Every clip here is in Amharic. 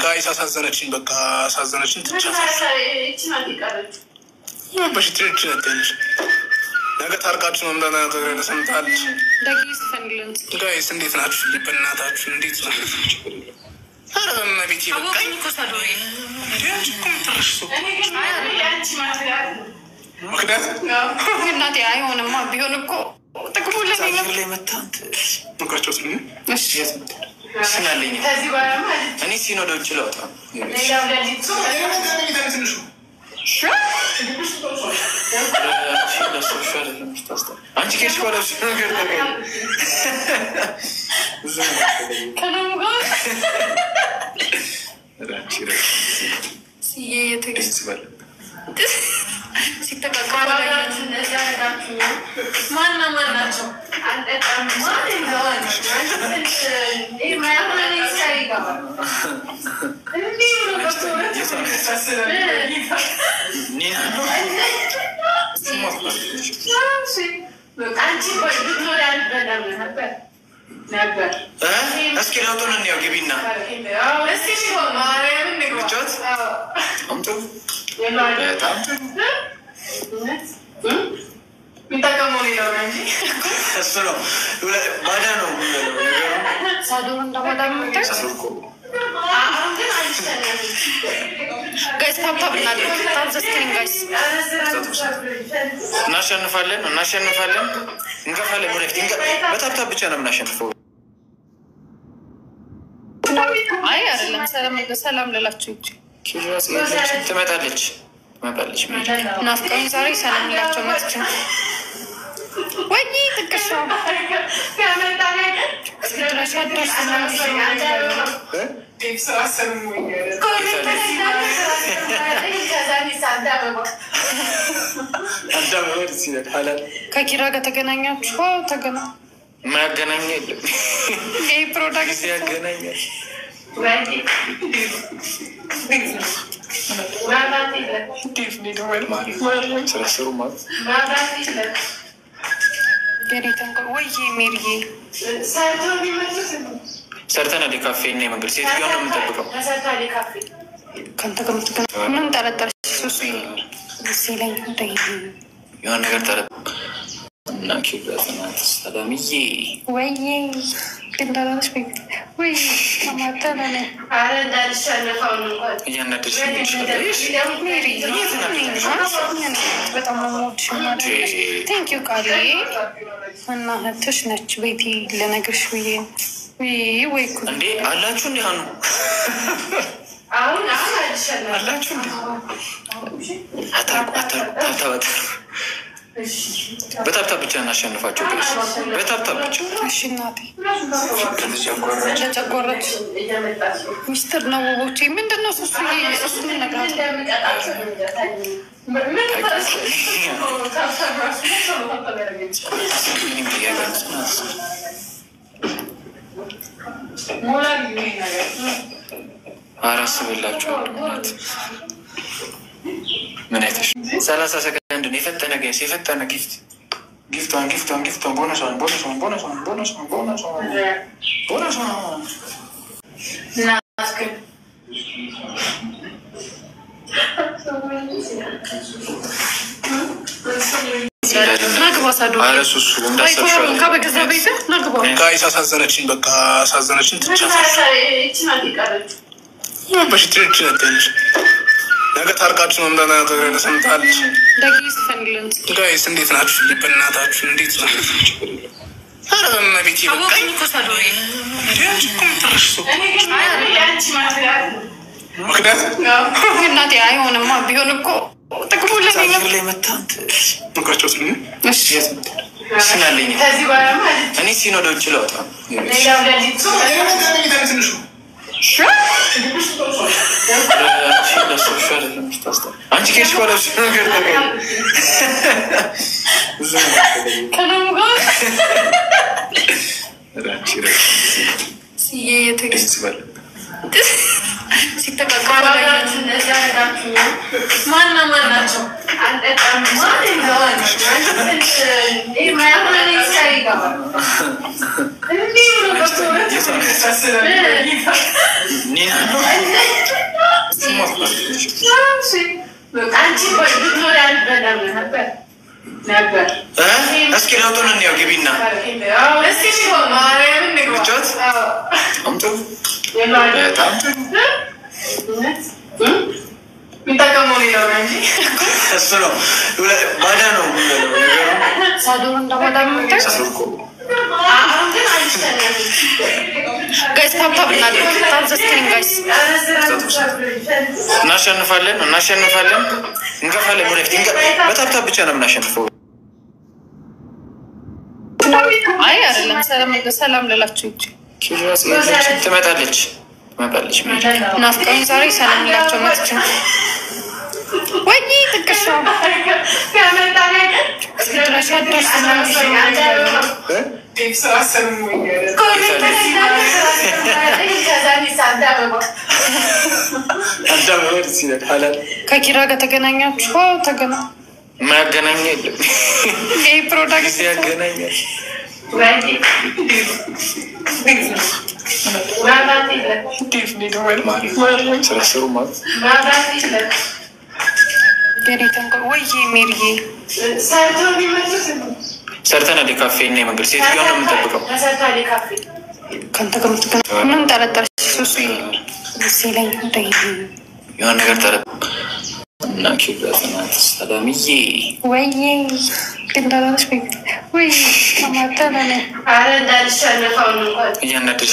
ጋይስ አሳዘነችኝ በቃ አሳዘነችኝ ትቻለች በሽትሪች ነጥልሽ ነገ ታርቃችሁ መምዳና ተሰምታለች ጋይስ እንዴት ናችሁ በእናታችሁ እንዴት ናችሁ አረ በመቤቴ በቃኝ ኮሳዶሪ ምክንያት እናቴ አይሆንማ ቢሆን እኮ ጥቅሙ ለኔ መታንት ምክራቸው ስለኝ እሺ ስናለኝ እኔ ሲኖዶ ይችላልታ ሌላው ለሊቱ አንቺ ከሽ ቆለሽ ነገር ነገር ከነሙ ጋር ራቺ ሲየተግስ ባለ ሲተካከለ እነዚያ ዳችሁ ማናቸው አንተም ማለት ነው ይሄ ማያምን ይሳይጋባ እንዴ ነው አንቺ ወይ ዶክተር በደም ነበር እስኪ ለውጡን እንየው ግቢና እስኪ ነው ማርያም ንግቻት አምጡ በጣም ሚታከመው ነው እንጂ እሱ ነው ባዳ ነው ሳዶር እንደማዳም ተሰልኮ ግን አይሰለም ጋይስ ታፕታፕ እናድርግ ታፕስክሪን ጋይስ እናሸንፋለን እንገፋለን ወደፊት በታፕታፕ ብቻ ነው የምናሸንፈው አይ አይደለም ሰላም ልላችሁ እቺ ኪራስ ትመጣለች ናፍቀኝ ዛሬ ሰላም ልላችሁ መጥቼ ወይ ጥቅሻው ያመጣለ እስኪ ድረስ ከኪራ ጋር ተገናኛችሁ ማያገናኝ የለም ይሄ ፕሮዳክት ያገናኛል ሰርተናል ካፌ እና መንገድ ሴትዮዋ ነው የምንጠብቀው ከንተ ምን ጠረጠርሽ ሱሱ ሲለኝ የሆነ ነገር እና ኪራስናት ሰላምዬ ወይዬ እንደራሽ ወይ ማማተናለ አረ እንዳልሸነፈው ነው እያናደሽ በጣም ሞትሽ ማለት ቴንክ ዩ ቃሌ እና ህትሽ ነች ቤቲ ለነገርሽ ብዬ ወይ እንዴ አላችሁ እንዴ አሁን አላችሁ እንዴ አታውቁ በታፕታፕ ብቻ እናሸንፋቸው ጋይስ በታፕታፕ ብቻ እሺ እናቴ ተጨቆረች ሚስተር ነው ወቦቼ ምንድነው እሱ ምን ነገር አራስብላችኋለሁ ምን አይተሽ 30 ሰከንድ ነው የፈጠነ ጋይስ የፈጠነ ጊፍቷን ቦነሷን ናስክ ጋይስ አሳዘነችኝ በቃ አሳዘነችኝ ትቻለች በሽትሪች ነጥልሽ ነገ ታርቃችሁ መምዳና ተሰምታለች ጋይስ እንዴት ናችሁ በእናታችሁ እንዴት ናችሁ አረ በመቤቴ በቃኝ ኮሳዶሪ ምክንያት እናቴ አይሆንማ ቢሆን እኮ ጥቅሙ ለኔ መታንት ምክራቸው ስለኝ እሺ ስናለኝ እኔ ሲኖዶ ይችላልታ ሌላው ለሊቱ አንቺ ከሽ ቆለሽ ነገር ነገር ከነሙ ጋር ራቺ ሲየተግስ ባለ ሲተካከለ እነዚያ ዳችሁ ማናቸው አንተም ማለት ነው ይሄ ማያምን ይሳይጋባ እንዴ ነው እስኪ ለውጡን እንየው ግቢና ብቻት አምጡ በጣም የሚጠቀመው ሌላው ነው እንጂ እሱ ነው ባዳ ነው ሳዶር እንደማዳ ጋይስ ታፕታፕ እናድርግ። ታፕ ዘ ስክሪን ጋይስ። እናሸንፋለን እንገፋለን። ወደፊት በታፕታፕ ብቻ ነው የምናሸንፈው። አይ አይደለም ሰላም ልላችሁ ትመጣለች ናፍቀኝ ዛሬ ሰላም ልላቸው መጥቼ ወይ ትከሻው ከኪራ ጋር ተገናኛችሁ? ተገና ማያገናኝ የለም። ይሄ ፕሮዳክት ያገናኛል። ስራስሩ ማለት ሜሪዬ ሰርተናል። ካፌ እና የመንገድ ሴትዮዋ ነው የምንጠብቀው። ከአንተ ጋር ምን ጠረጠረች? ሱሱ የሆነ ነገር ጠረ እና ኪብራትናት ሰላምዬ ወይ እንዳለች ወይ ከማተነ አረ እንዳልሸነፈው ነው እያናደሽ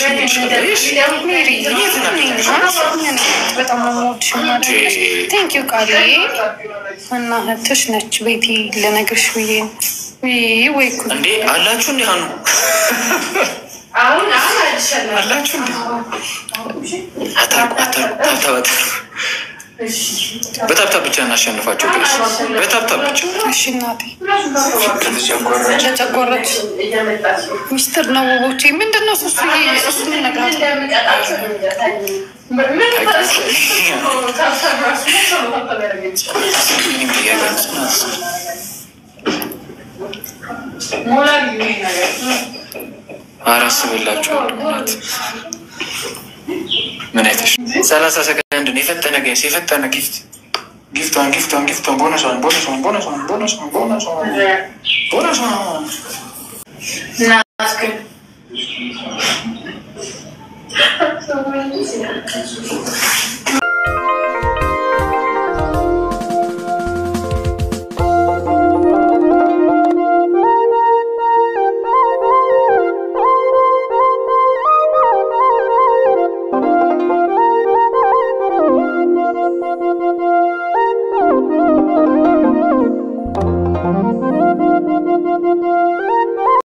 በጣም ሞትሽ ማለት ቴንክ ዩ ቃሌ እና እህትሽ ነች ቤቲ ልነግርሽ ብዬ ወይ እንዴ አላችሁ እንዲ አሁን አላችሁ እንዲ አታቁ በታብታብ ብቻ እናሸንፋቸው። በታብታብ ብቻ እሺ። እናቴ ለጨጎረች ሚስጥር ነው ውቦቼ። ምንድን ነው እሱ? እሱ ነገር አራስብላችኋል። ምን አይተሽ 30 ሰከንድ ነው የፈጠነ ጋይስ፣ የፈጠነ ጊፍቷን ቦነሷን